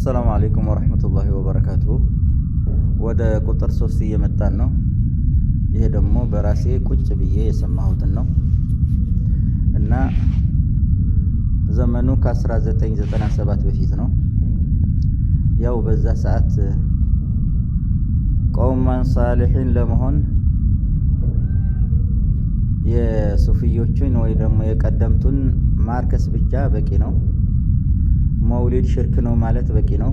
السلام عليكم ورحمة الله وبركاته ወደ ቁጥር 3 እየመጣን ነው። ይሄ ደግሞ በራሴ ቁጭ ብዬ የሰማሁትን ነው እና ዘመኑ ከ1997 በፊት ነው። ያው በዛ ሰዓት ቀውማን ሳሊሒን ለመሆን የሱፊዮችን ወይ ደግሞ የቀደምቱን ማርከስ ብቻ በቂ ነው። መውሊድ ሽርክ ነው ማለት በቂ ነው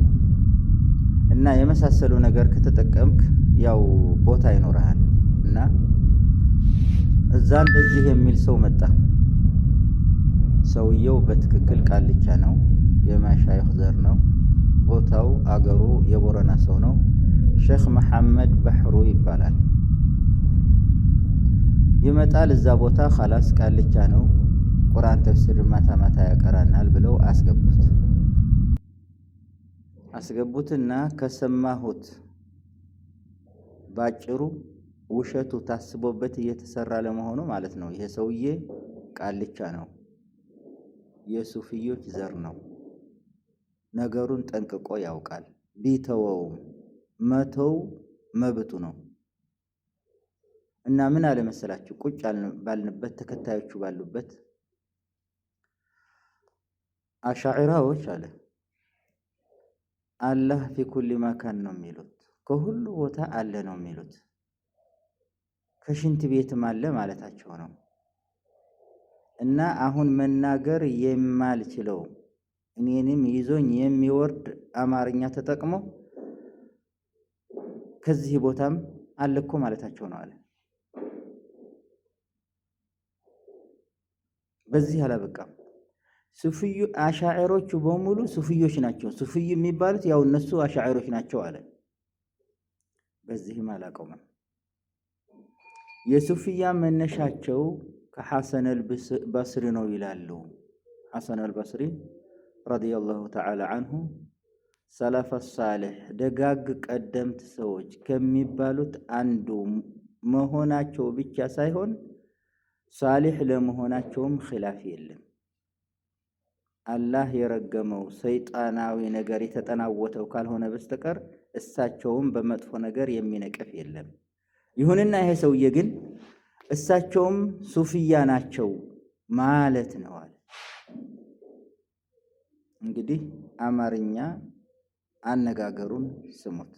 እና የመሳሰሉ ነገር ከተጠቀምክ ያው ቦታ ይኖርሃል። እና እዛ እንደዚህ የሚል ሰው መጣ። ሰውየው በትክክል ቃልቻ ነው፣ የማሻይኽ ዘር ነው። ቦታው አገሩ የቦረና ሰው ነው። ሼክ መሐመድ ባህሩ ይባላል። ይመጣል እዛ ቦታ خلاص ቃልቻ ነው፣ ቁርአን ተፍሲር ማታ ማታ ያቀራናል ብለው አስገቡትና ከሰማሁት ባጭሩ ውሸቱ ታስቦበት እየተሰራ ለመሆኑ ማለት ነው። ይሄ ሰውዬ ቃልቻ ነው፣ የሱፊዮች ዘር ነው። ነገሩን ጠንቅቆ ያውቃል። ቢተወውም መተው መብቱ ነው። እና ምን አለ መሰላችሁ፣ ቁጭ ባልንበት ተከታዮቹ ባሉበት አሻዒራዎች አለ አላህ ፊ ኩሊ መካን ነው የሚሉት፣ ከሁሉ ቦታ አለ ነው የሚሉት። ከሽንት ቤትም አለ ማለታቸው ነው። እና አሁን መናገር የማልችለው እኔንም ይዞኝ የሚወርድ አማርኛ ተጠቅሞ ከዚህ ቦታም አለ እኮ ማለታቸው ነው አለ። በዚህ አላበቃም። ሱፊዩ አሻዒሮቹ በሙሉ ሱፊዮች ናቸው። ሱፊይ የሚባሉት ያው እነሱ አሻዒሮች ናቸው አለ። በዚህም አላቆመም። የሱፊያ መነሻቸው ከሐሰን አልበስሪ ነው ይላሉ። ሐሰን አልበስሪ ረዲየላሁ ተዓላ አንሁ ሰለፈ ሳሊህ ደጋግ ቀደምት ሰዎች ከሚባሉት አንዱ መሆናቸው ብቻ ሳይሆን ሳሊህ ለመሆናቸውም ኺላፍ የለም። አላህ የረገመው ሰይጣናዊ ነገር የተጠናወተው ካልሆነ በስተቀር እሳቸውም በመጥፎ ነገር የሚነቀፍ የለም። ይሁንና ይሄ ሰውዬ ግን እሳቸውም ሱፊያ ናቸው ማለት ነው አለ። እንግዲህ አማርኛ አነጋገሩን ስሙት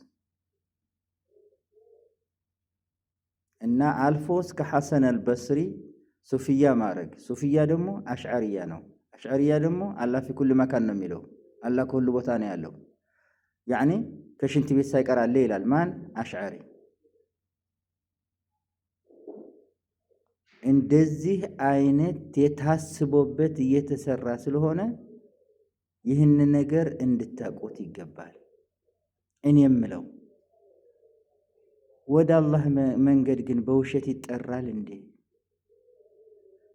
እና አልፎ እስከ ሐሰን አልበስሪ ሱፊያ ማረግ። ሱፊያ ደግሞ አሽዓሪያ ነው። አሽዓሪያ ደግሞ አላህ ፊ ኩል መካን ነው የሚለው። አላህ ከሁሉ ቦታ ነው ያለው። ያኒ ከሽንት ቤት ሳይቀር አለ ይላል። ማን? አሽዓሪ። እንደዚህ አይነት የታስቦበት እየተሰራ ስለሆነ ይህን ነገር እንድታቆት ይገባል። እኔ የምለው ወደ አላህ መንገድ ግን በውሸት ይጠራል እንዴ?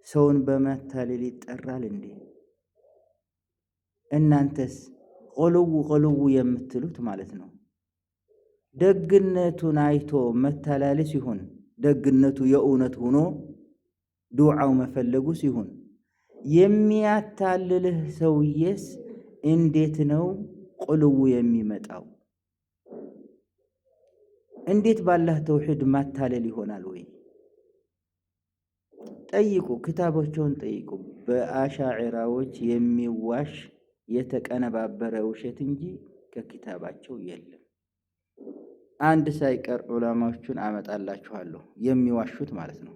ሰውን በማታለል ይጠራል እንዴ? እናንተስ ቆልው የምትሉት ማለት ነው። ደግነቱን አይቶ መታለል ሲሆን፣ ደግነቱ የእውነት ሆኖ ዱዓው መፈለጉ ሲሆን፣ የሚያታልልህ ሰውዬስ እንዴት ነው ቆልው የሚመጣው? እንዴት ባላህ ተውሂድ ማታለል ይሆናል ወይ? ጠይቁ፣ ክታቦቻቸውን ጠይቁ። በአሻዒራዎች የሚዋሽ የተቀነባበረ ውሸት እንጂ ከኪታባቸው የለም። አንድ ሳይቀር ዑለማዎቹን አመጣላችኋለሁ የሚዋሹት ማለት ነው።